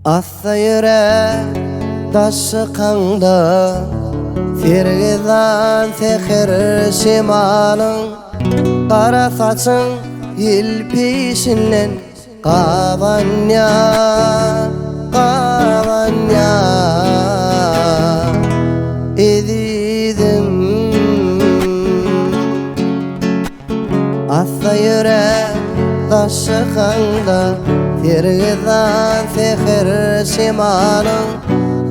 Assa yürek taşı kanda, Fergizan sehir şimalın, Kara saçın yıl peşinden Kavanya, kavanya edidim. Assa yürek taşı kanda, Fergizan sehir şimalın,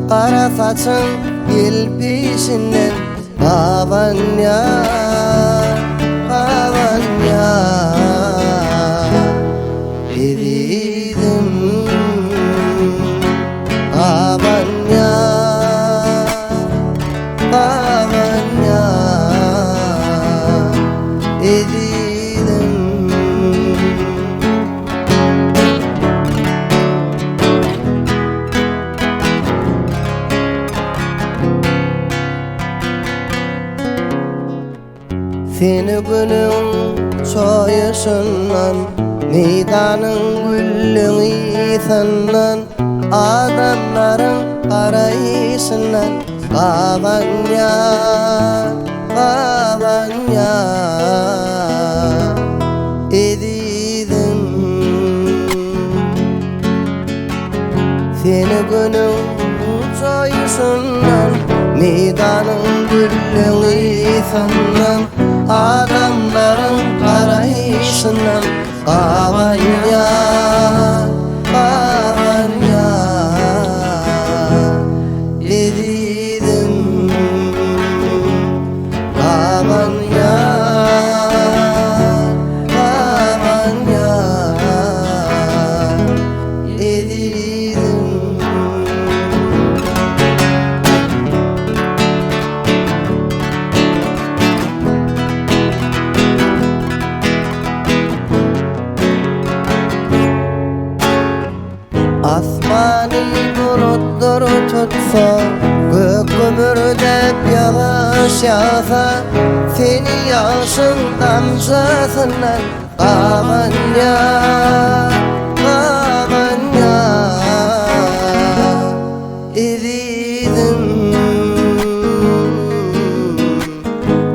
Kara saçın yıl peşinden Kavanya, kavanya edidim. Kavanya, kavanya edidim. Seni günün soyuşundan, meydanın güllüğü sandan, adamların arayışından Kavanya, kavanya edidim. Seni günün soyuşundan, meydanın güllüğü sandan, adamların arayışından Kavanya, kavanya edidim. Kavanya, kavanya edidim. Asmani bulutlar tutsa, gök gümürdep yağış yağsa, Seni yağışın damcasından Kavanya, kavanya edidim.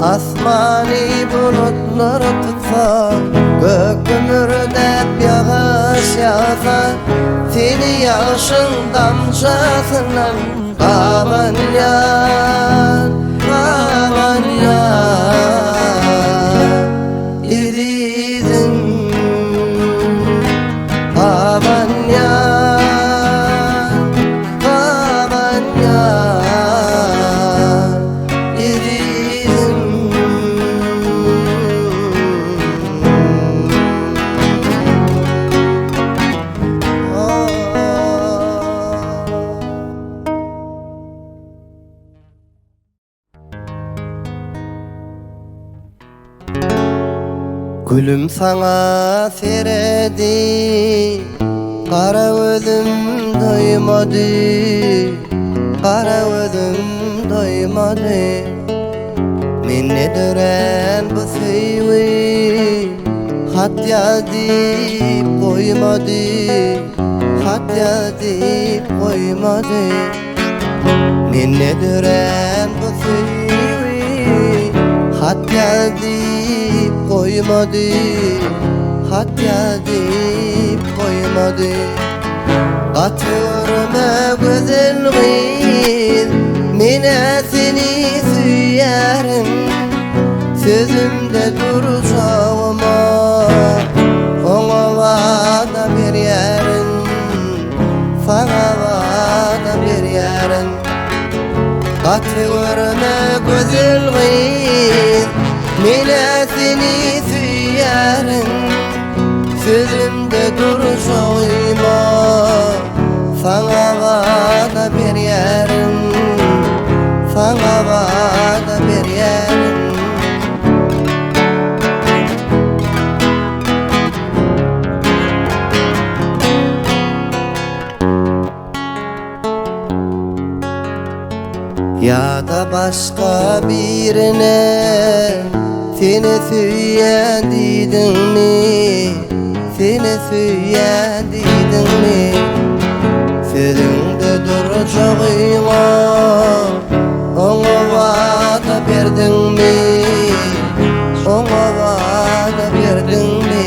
Asmani bulutlar tutsa, gök gümürdep yağış yağsa, Seni yağışın damcasından Kavanya, kavanya edidim. Kavanya, kavanya edidim. Gülüm sana seredi, kara özüm doymadı, kara özüm doymadı. Men ne dören bu sevgi, hat yazıp koymadı, hat yazıp koymadı. Men ne dören bu sevgi, hat yazıp koymadı, hat yazıp koymadı. Katırma güzel kız, mine seni süyerim, sözümde duracağıma ona vada bir yerin, sana vada bir yerin. Katırma güzel kız, mine seni süyerim, sözümde duracağıma sana vada bir yerim, sana vada bir yerim. Ya da başka birine seni süyen dedin mi? Seni süyen dedin mi? Sözüngde duracağıma ona vada verdin mi? Ona vada verdin mi?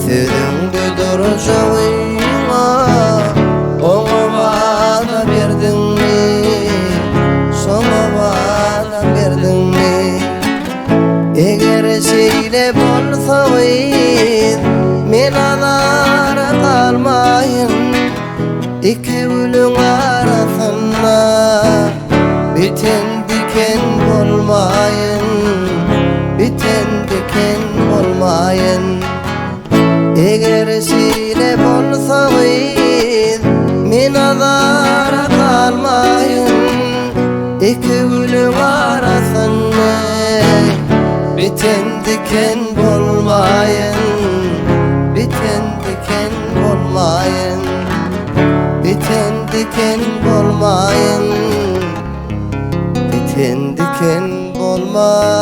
Sözüngde duracağıma ona vada verdin mi? Sana vada verdin mi? Eger seyle bolsaýyn men alara kalmayın. İki ölüň arasynda biten diken bolmayın, biten diken bolmayın. Eger sile bolsaýyn men alara kalmayın. İki ölüň arasynda biten diken bolmayın, biten diken bolmayın, biten diken bolmayın, biten diken bolmayın.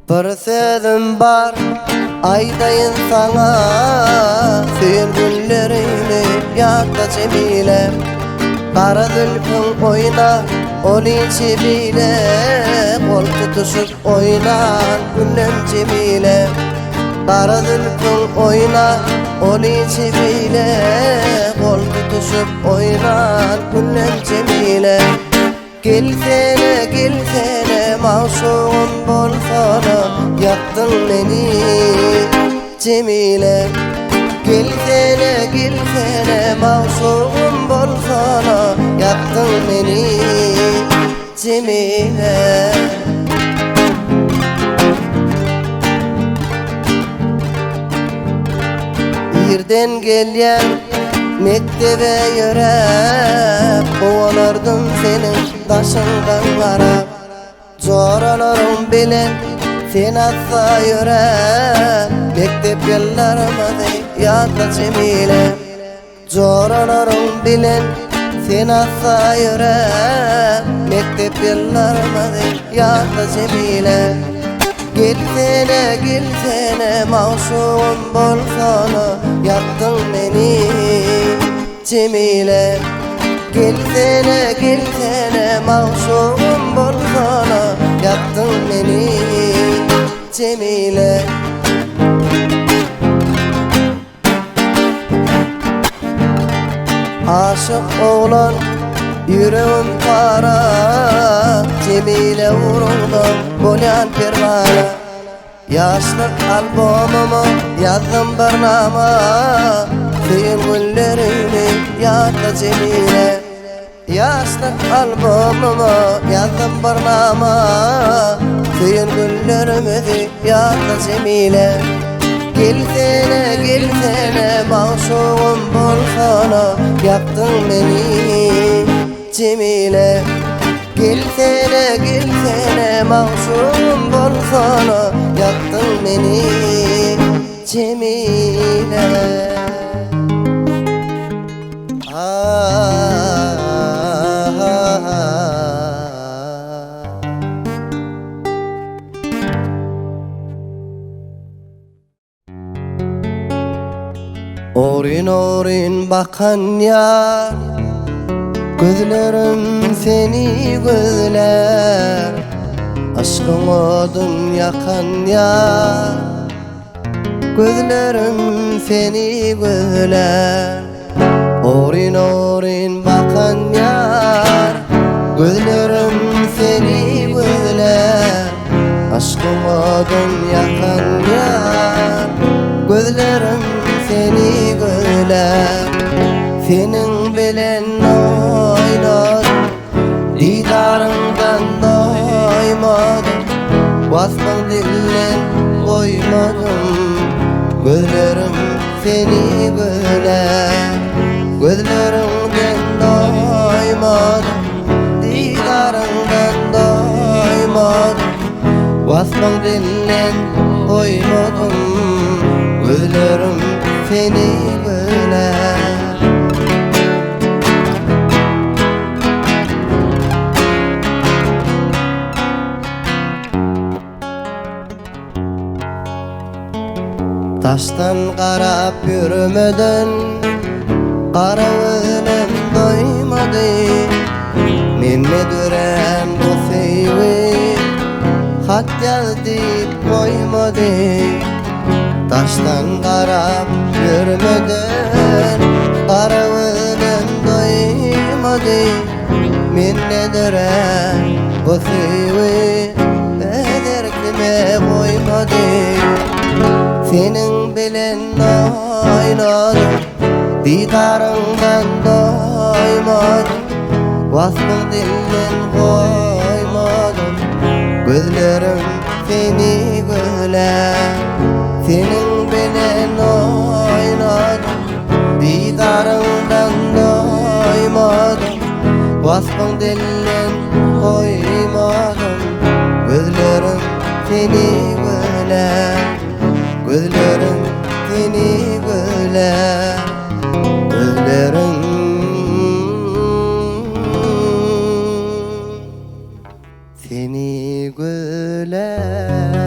Bir sözüm bar aydayın sana, suyun günlerini yakta Cemile. Kara zülfün oyna ol içi bile, kol tutuşup oynan güllem Cemile. Kara zülfün oyna ol içi bile, kol tutuşup oynan güllem Cemile. Gelsene gelsene mavşum bolsana, yaktın beni Cemile. Gelsene gelsene mavşum bolsana, yaktın beni Cemile. Birden gelyen mektebe yörep, kovalardım senin taşından varap. Zoralarum bilen sen atsa yörep, mektep yıllarıma deyip yatla Cemile. Zoralarum bilen sen atsa yörep, mektep yıllarıma deyip yatla Cemile. Gelsene gelsene mavşum bolsana, yaktın beni Cemile. Gelsene gelsene mavşum bolsana, yaktın beni Cemile. Aşık oğlan yüreğim kara, Cemile vuruldım bolyan pervana. Yaşlık albumumu yazdım bir nama, suyun günlerini yadla Cemile. Yaşlık albumumu yazdım bir nama, suyun günlerimizi yadla Cemile. Gelsene gelsene mavşum bolsana, yaktın beni Cemile. Gelsene gelsene mavşum bolsana, yaktın beni Cemile. Orin orin bakan yar, gözlerim seni gözler. Aşkın odun yakan yar, gözlerim seni gözler. Orin orin bakan yar, gözlerim seni gözler. Aşkın odun yakan yar, gözlerim seni gözler. Senin bilen oynadım, didarından doymadım. Basman dillen koymadım, gözlerim seni gözler. Gözlerimden doymadım, didarından doymadım. Basman dillen koymadım, gözlerim seni gözler. Taştan qarap yürümeden Qaravulum doymady Menne dören bu seyvi Hat yazdyp koymady Taştan qarap yürümeden Qaravulum doymady Menne dören bu seyvi Ederkime koymady Senin bilen oynadım Didarından doymadım Vasfın dilden koymadım Gözlerim seni güler Senin bilen oynadım Didarından doymadım Vasfın dilden koymadım Gözlerim seni güler Gözlerim seni güler Gözlerim seni güler